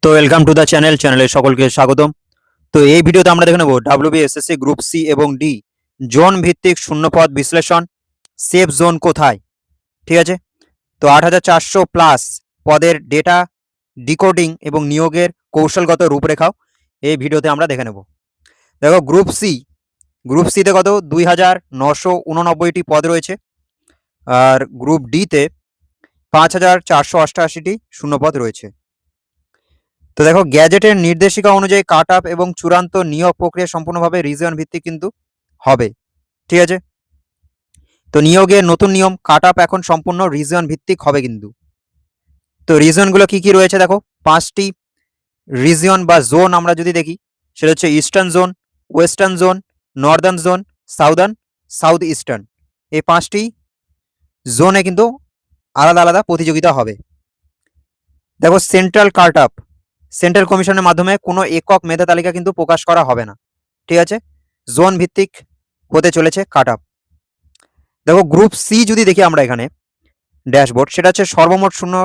তো welcome to the চ্যানেলে সকলকে স্বাগতম। তো এই ভিডিওতে আমরা দেখে নেব ডাব্লিউবিএসএসসি গ্রুপ সি এবং ডি জোন ভিত্তিক শূন্যপদ বিশ্লেষণ। সেফ জোন কোথায়? ঠিক আছে। তো ৮,৪০০ প্লাস পদের ডেটা ডিকোডিং এবং নিয়োগের কৌশলগত রূপরেখাও এই ভিডিওতে আমরা দেখে নেব। দেখো গ্রুপ সিতে কত ২,৯৮৯টি পদ রয়েছে, আর গ্রুপ ডিতে ৫,৪৮৮টি শূন্যপদ রয়েছে। তো দেখো, গ্যাজেটের নির্দেশিকা অনুযায়ী কাট আপ এবং চূড়ান্ত নিয়োগ প্রক্রিয়া সম্পূর্ণভাবে রিজিয়ন ভিত্তিক কিন্তু হবে। ঠিক আছে। তো নিয়োগের নতুন নিয়ম, কাট আপ এখন সম্পূর্ণ রিজিয়ন ভিত্তিক হবে কিন্তু। তো রিজিয়নগুলো কি কি রয়েছে দেখো, 5টি রিজিয়ন বা জোন আমরা যদি দেখি, সেটা হচ্ছে eastern zone, western zone, Northern zone, south eastern. এই 5টি জোনে কিন্তু আলাদা আলাদা প্রতিযোগিতা হবে। দেখো, সেন্ট্রাল কাট আপ সেন্ট্রাল কমিশনের মাধ্যমে কোনো একক মেধা তালিকা কিন্তু প্রকাশ করা হবে না। ঠিক আছে, জোন ভিত্তিক হতে চলেছে কাট আপ। দেখো, গ্রুপ সি যদি দেখি আমরা এখানে ড্যাশবোর্ড, সেটা হচ্ছে সর্বমোট শূন্য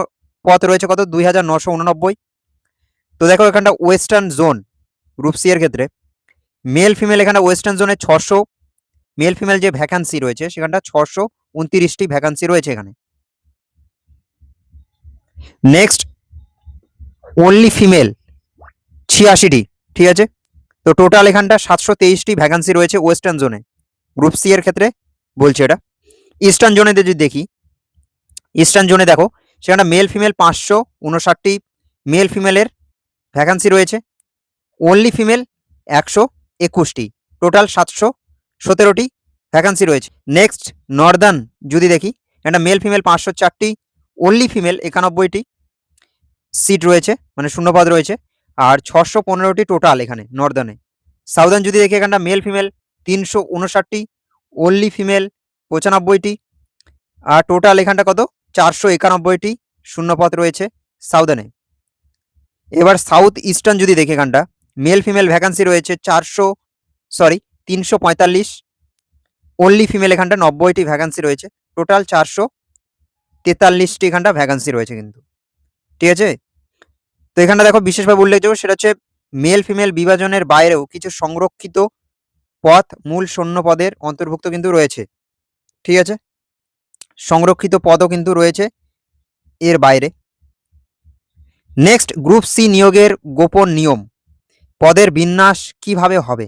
পদ রয়েছে কত ২,৯৮৯। তো দেখো, এখানটা ওয়েস্টার্ন জোন গ্রুপ সি এর ক্ষেত্রে মেল ফিমেল, এখানে ওয়েস্টার্ন জোনে 600 মেল ফিমেল যে ভ্যাকান্সি রয়েছে সেখানটা 629টি ভ্যাকান্সি রয়েছে এখানে। নেক্সট অনলি ফিমেল 86টি। ঠিক আছে। তো টোটাল এখানটা 723টি ভ্যাকান্সি রয়েছে ওয়েস্টার্ন জোনে, গ্রুপ সি এর ক্ষেত্রে বলছে এটা। ইস্টার্ন জোনে যদি দেখি, ইস্টার্ন জোনে দেখো সেখানে মেল ফিমেল 559টি মেল ফিমেলের ভ্যাকান্সি রয়েছে, অনলি ফিমেল 121টি, টোটাল 717টি ভ্যাকান্সি রয়েছে। নেক্সট নর্দার্ন যদি দেখি, এটা মেল ফিমেল 504টি, অনলি ফিমেল 91টি সিট রয়েছে, মানে শূন্যপদ রয়েছে, আর 615টি টোটাল এখানে নর্দার্নে। সাউদার্ন যদি দেখি, এখানটা মেল ফিমেল 359টি, অনলি ফিমেল 95টি, আর টোটাল এখানটা কত 491টি শূন্যপদ রয়েছে সাউদার্নে। এবার সাউথ ইস্টার্ন যদি দেখি, এখানটা মেল ফিমেল ভ্যাকান্সি রয়েছে 345, অনলি ফিমেল এখানটা 90টি ভ্যাকান্সি রয়েছে, টোটাল 443টি এখানটা ভ্যাকান্সি রয়েছে কিন্তু। ঠিক আছে। তো এখানটা দেখো বিশেষভাবে উল্লেখযোগ্য, সেটা হচ্ছে মেল ফিমেল বিভাজনের বাইরেও কিছু সংরক্ষিত পদ মূল শূন্য পদের অন্তর্ভুক্ত কিন্তু রয়েছে। ঠিক আছে, সংরক্ষিত পদও কিন্তু রয়েছে এর বাইরে। নেক্সট গ্রুপ সি নিয়োগের গোপন নিয়ম, পদের বিন্যাস কিভাবে হবে।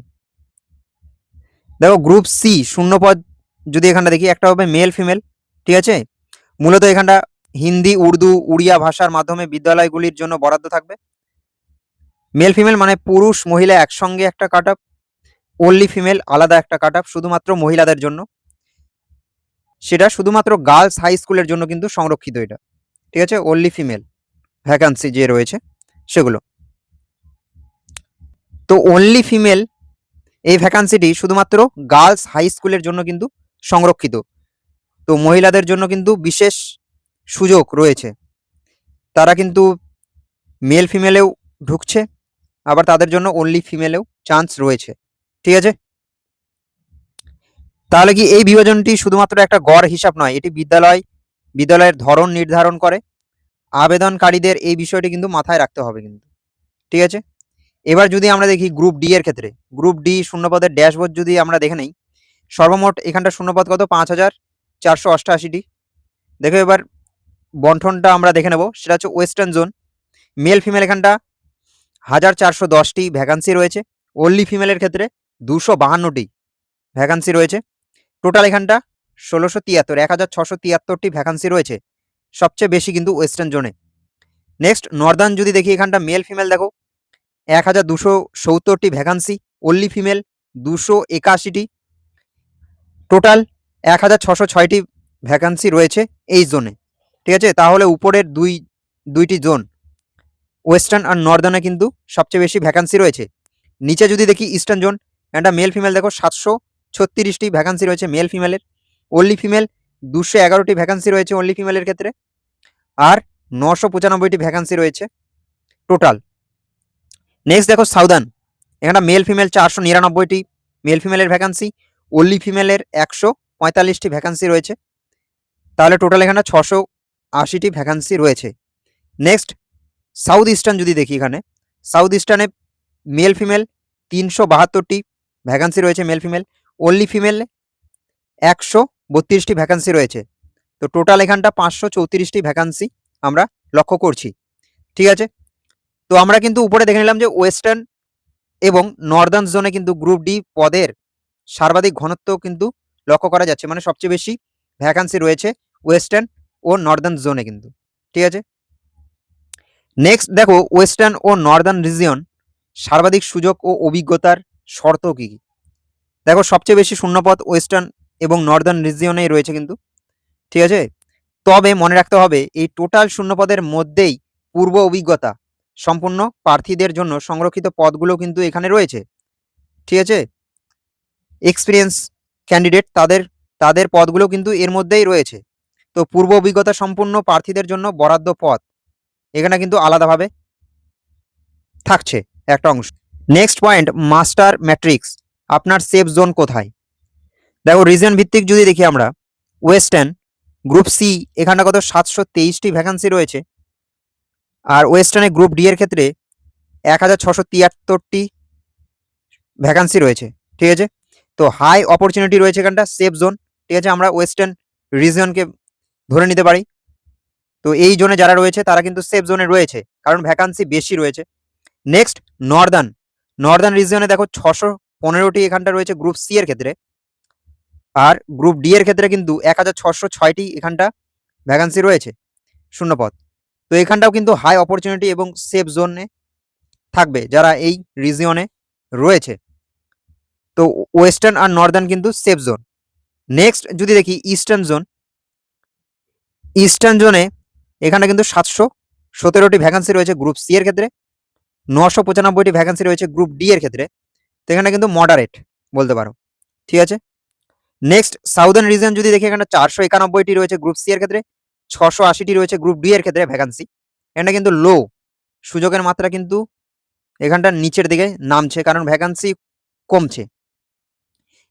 দেখো, গ্রুপ সি শূন্যপদ যদি এখানটা দেখি, একটা হবে মেল ফিমেল। ঠিক আছে। মূলত এখানটা হিন্দি, উর্দু, উড়িয়া ভাষার মাধ্যমে বিদ্যালয়গুলির জন্য বরাদ্দ থাকবে। মেল ফিমেল মানে পুরুষ মহিলা একসঙ্গে একটা কাট আপ, অনলি ফিমেল আলাদা একটা কাট আপ শুধুমাত্র মহিলাদের জন্য, সেটা শুধুমাত্র গার্লস হাই স্কুলের জন্য কিন্তু সংরক্ষিত এটা। ঠিক আছে, অনলি ফিমেল ভ্যাকান্সি যে রয়েছে সেগুলো। তো অনলি ফিমেল এই ভ্যাকান্সিটি শুধুমাত্র গার্লস হাই স্কুলের জন্য কিন্তু সংরক্ষিত। তো মহিলাদের জন্য কিন্তু বিশেষ সুযোগ রয়েছে, তারা কিন্তু মেল ফিমেলেও ঢুকছে, আবার তাদের জন্য অনলি ফিমেলেও চান্স রয়েছে। ঠিক আছে। তাহলে কি এই বিভাজনটি শুধুমাত্র একটা গড় হিসাব নয়, এটি বিদ্যালয়ের ধরন নির্ধারণ করে। আবেদনকারীদের এই বিষয়টি কিন্তু মাথায় রাখতে হবে কিন্তু। ঠিক আছে। এবার যদি আমরা দেখি গ্রুপ ডি এর ক্ষেত্রে, গ্রুপ ডি শূন্যপদের ড্যাশবোর্ড যদি আমরা দেখে নেই, সর্বমোট এখানটা শূন্যপদ কত 5,488টি। দেখো, এবার বন্টনটা আমরা দেখে নেব, সেটা হচ্ছে ওয়েস্টার্ন জোন মেল ফিমেল এখানটা 1,410টি ভ্যাকান্সি রয়েছে, অনলি ফিমেলের ক্ষেত্রে 252টি ভ্যাকান্সি রয়েছে, টোটাল এখানটা 1,673টি ভ্যাকান্সি রয়েছে, সবচেয়ে বেশি কিন্তু ওয়েস্টার্ন জোনে। নেক্সট নর্দার্ন যদি দেখি, এখানটা মেল ফিমেল দেখো 1,270টি ভ্যাকান্সি, অনলি ফিমেল 281টি, টোটাল 1,606টি ভ্যাকান্সি রয়েছে এই জোনে। ঠিক আছে। তাহলে উপরের দুইটি জোন ওয়েস্টার্ন আর নর্দার্নে কিন্তু সবচেয়ে বেশি ভ্যাকান্সি রয়েছে। নিচে যদি দেখি ইস্টার্ন জোন, একটা মেল ফিমেল দেখো 736টি ভ্যাকান্সি রয়েছে মেল ফিমেলের, অনলি ফিমেল 211টি ভ্যাকান্সি রয়েছে অনলি ফিমেলের ক্ষেত্রে, আর 995টি ভ্যাকান্সি রয়েছে টোটাল। নেক্সট দেখো সাউদার্ন, এখানে মেল ফিমেল 499টি মেল ফিমেলের ভ্যাকান্সি, অনলি ফিমেলের 145টি ভ্যাকান্সি রয়েছে, তাহলে টোটাল এখানে 680টি ভ্যাকান্সি রয়েছে। নেক্সট সাউথ ইস্টার্ন যদি দেখি এখানে, সাউথ ইস্টার্নে মেল ফিমেল 372টি ভ্যাকান্সি রয়েছে, মেল ফিমেল। অনলি ফিমেল 132টি ভ্যাকান্সি রয়েছে। তো টোটাল এখানটা 534টি ভ্যাকান্সি আমরা লক্ষ্য করছি, ঠিক আছে। তো আমরা কিন্তু উপরে দেখে নিলাম যে ওয়েস্টার্ন এবং নর্দার্ন জোনে কিন্তু গ্রুপ ডি পদের সর্বাধিক ঘনত্ব কিন্তু লক্ষ্য করা যাচ্ছে, মানে সবচেয়ে বেশি ভ্যাকান্সি রয়েছে ওয়েস্টার্ন ও নর্দার্ন জোনে কিন্তু, ঠিক আছে। নেক্সট দেখো ওয়েস্টার্ন ও নর্দার্ন রিজিয়ন সর্বাধিক সুযোগ ও অভিজ্ঞতার শর্ত কী কী। দেখো সবচেয়ে বেশি শূন্যপদ ওয়েস্টার্ন এবং নর্দার্ন রিজিয়নেই রয়েছে কিন্তু, ঠিক আছে। তবে মনে রাখতে হবে এই টোটাল শূন্যপদের মধ্যেই পূর্ব অভিজ্ঞতা সম্পূর্ণ প্রার্থীদের জন্য সংরক্ষিত পদগুলো কিন্তু এখানে রয়েছে, ঠিক আছে। এক্সপিরিয়েন্স ক্যান্ডিডেট তাদের পদগুলো কিন্তু এর মধ্যেই রয়েছে। তো পূর্ব অভিজ্ঞতা সম্পূর্ণ প্রার্থীদের জন্য বরাদ্দ পদ এখানে কিন্তু আলাদাভাবে থাকছে একটা অংশ। নেক্সট পয়েন্ট, মাস্টার ম্যাট্রিক্স, আপনার সেফ জোন কোথায়। দেখো রিজন ভিত্তিক যদি দেখি আমরা, ওয়েস্টার্ন গ্রুপ সি এখানে কত 723টি ভ্যাকান্সি রয়েছে, আর ওয়েস্টার্নে গ্রুপ ডি এর ক্ষেত্রে 1673টি ভ্যাকান্সি রয়েছে, ঠিক আছে। তো হাই অপরচুনিটি রয়েছে এখানটা, সেফ জোন, ঠিক আছে। আমরা ওয়েস্টার্ন রিজিয়নকে ধরে নিতে পারি। তো এই জোনে যারা রয়েছে তারা কিন্তু সেফ জোনে রয়েছে, কারণ ভ্যাকান্সি বেশি রয়েছে। নেক্সট নর্দার্ন রিজিয়নে দেখো 615টি এখানটা রয়েছে গ্রুপ সি এর ক্ষেত্রে, আর গ্রুপ ডি এর ক্ষেত্রে কিন্তু 1606টি এখানটা ভ্যাকান্সি রয়েছে শূন্যপদ। তো এখানটাও কিন্তু হাই অপরচুনিটি এবং সেফ জোনে থাকবে যারা এই রিজিয়নে রয়েছে। তো ওয়েস্টার্ন আর নর্দার্ন কিন্তু সেফ জোন। নেক্সট যদি দেখি ইস্টার্ন জোনে এখানে কিন্তু 717টি ভ্যাকান্সি রয়েছে গ্রুপ সি এর ক্ষেত্রে, 995টি ভ্যাকান্সি রয়েছে গ্রুপ ডি এর ক্ষেত্রে। তো এখানে কিন্তু মডারেট বলতে পারো, ঠিক আছে। নেক্সট সাউদার্ন রিজন যদি দেখি, এখানে 491টি রয়েছে গ্রুপ সি এর ক্ষেত্রে, 680টি রয়েছে গ্রুপ ডি এর ক্ষেত্রে ভ্যাকান্সি। এখানে কিন্তু লো, সুযোগের মাত্রা কিন্তু এখানটা নিচের দিকে নামছে, কারণ ভ্যাকান্সি কমছে।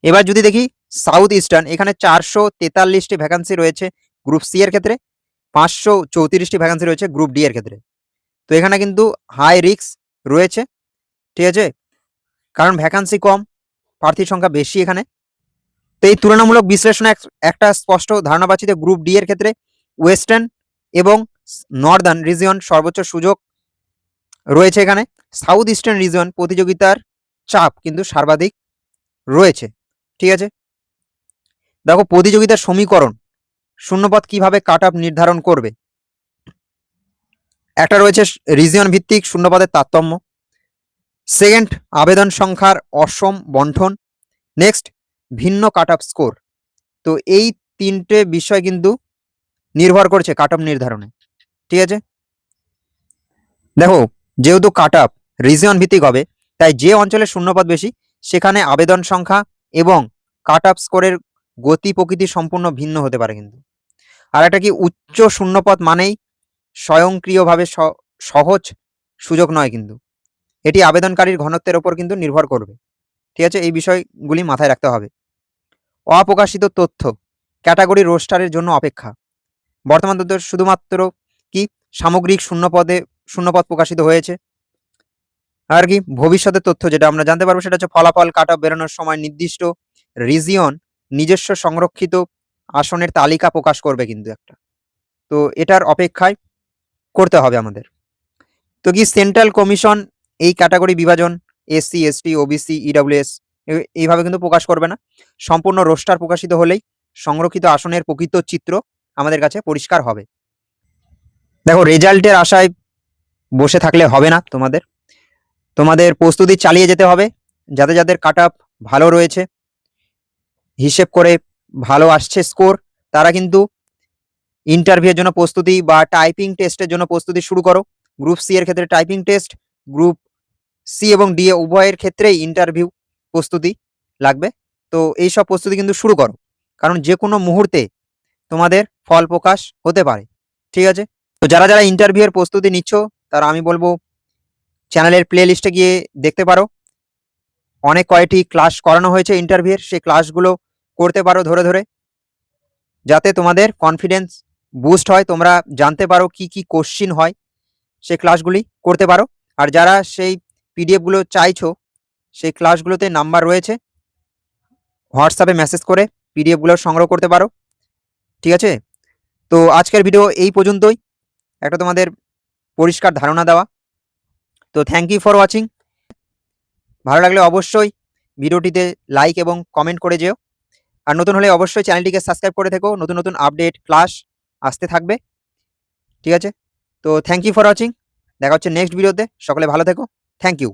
এবার যদি দেখি সাউথ ইস্টার্ন, এখানে 443টি ভ্যাকান্সি রয়েছে গ্রুপ সি এর ক্ষেত্রে, 534টি ভ্যাকান্সি রয়েছে গ্রুপ ডি এর ক্ষেত্রে। তো এখানে কিন্তু হাই রিস্ক রয়েছে, ঠিক আছে, কারণ ভ্যাকান্সি কম, প্রার্থীর সংখ্যা বেশি এখানে। তো এই তুলনামূলক বিশ্লেষণে একটা স্পষ্ট ধারণা পাচ্ছি যে গ্রুপ ডি এর ক্ষেত্রে ওয়েস্টার্ন এবং নর্দার্ন রিজিয়ন সর্বোচ্চ সুযোগ রয়েছে এখানে। সাউথ ইস্টার্ন রিজিয়ন প্রতিযোগিতার চাপ কিন্তু সর্বাধিক রয়েছে, ঠিক আছে। দেখো প্রতিযোগিতার সমীকরণ, শূন্যপদ কিভাবে কাট অফ নির্ধারণ করবে। একটা রয়েছে রিজিয়ন ভিত্তিক শূন্যপদের তারতম্য, সেকেন্ড আবেদন সংখ্যার অসম বন্টন, নেক্সট ভিন্ন কাট অফ স্কোর। তো এই তিনটে বিষয় কিন্তু নির্ভর করছে কাট অফ নির্ধারণে, ঠিক আছে। দেখো যেহেতু কাট অফ রিজিয়ন ভিত্তিক হবে, তাই যে অঞ্চলে শূন্যপদ বেশি সেখানে আবেদন সংখ্যা এবং কাট অফ স্কোরের গতি প্রকৃতি সম্পূর্ণ ভিন্ন হতে পারে কিন্তু। আর একটা কি, উচ্চ শূন্যপদ মানেই স্বয়ংক্রিয়ভাবে সহজ সুযোগ নয় কিন্তু, এটি আবেদনকারীর ঘনত্বের ওপর কিন্তু নির্ভর করবে, ঠিক আছে। এই বিষয়গুলি মাথায় রাখতে হবে। অপ্রকাশিত তথ্য, ক্যাটাগরি রোস্টারের জন্য অপেক্ষা। বর্তমান তথ্য শুধুমাত্র কি সামগ্রিক শূন্যপদ প্রকাশিত হয়েছে, আর কি ভবিষ্যতের তথ্য যেটা আমরা জানতে পারবো সেটা হচ্ছে ফলাফল কাট অফ বেরোনোর সময় নির্দিষ্ট রিজিয়ন নিজস্ব সংরক্ষিত আসনের তালিকা প্রকাশ করবে কিন্তু একটা। তো এটার অপেক্ষায় করতে হবে আমাদের। তো কি সেন্ট্রাল কমিশন এই ক্যাটাগরি বিভাজন এসসি এসটি ওবিসি ইডব্লিউএস এইভাবে কিন্তু প্রকাশ করবে না, সম্পূর্ণ রোস্টার প্রকাশিত হলেই সংরক্ষিত আসনের প্রকৃত চিত্র আমাদের কাছে পরিষ্কার হবে। দেখো রেজাল্টের আশায় বসে থাকলে হবে না, তোমাদের প্রস্তুতি চালিয়ে যেতে হবে। যাদের কাট অফ ভালো রয়েছে, হিসেব করে ভালো আসছে স্কোর, তারা কিন্তু ইন্টারভিউয়ের জন্য প্রস্তুতি বা টাইপিং টেস্টের জন্য প্রস্তুতি শুরু করো। গ্রুপ সি এর ক্ষেত্রে টাইপিং টেস্ট, গ্রুপ সি এবং ডি এ উভয়ের ক্ষেত্রেই ইন্টারভিউ প্রস্তুতি লাগবে। তো এই সব প্রস্তুতি কিন্তু শুরু করো, কারণ যে কোনো মুহূর্তে তোমাদের ফল প্রকাশ হতে পারে, ঠিক আছে। তো যারা ইন্টারভিউয়ের প্রস্তুতি নিচ্ছ তারা আমি বলবো চ্যানেলের প্লে লিস্টে গিয়ে দেখতে পারো, অনেক কয়েকটি ক্লাস করানো হয়েছে ইন্টারভিউয়ের, সেই ক্লাসগুলো করতে পারো ধরে ধরে, যাতে তোমাদের কনফিডেন্স বুস্ট হয়, তোমরা জানতে পারো কি কি কোশ্চিন হয়, সেই ক্লাসগুলি করতে পারো। আর যারা সেই পিডিএফগুলো চাইছো, সেই ক্লাসগুলোতে নাম্বার রয়েছে, হোয়াটসঅ্যাপে মেসেজ করে পিডিএফগুলো সংগ্রহ করতে পারো। ঠিক আছে, তো আজকের ভিডিও এই পর্যন্তই, একটা তোমাদের পরিষ্কার ধারণা দেওয়া। তো থ্যাংক ইউ ফর ওয়াচিং। ভালো লাগলে অবশ্যই ভিডিওটিতে লাইক এবং কমেন্ট করে যেও। আর নতুন হলে অবশ্যই চ্যানেলটিকে সাবস্ক্রাইব করে থেকো, নতুন নতুন আপডেট ক্লাস আসতে থাকবে। ঠিক আছে, তো থ্যাংক ইউ ফর ওয়াচিং। দেখা হচ্ছে নেক্সট ভিডিওতে। সকলে ভালো থেকো। Thank you.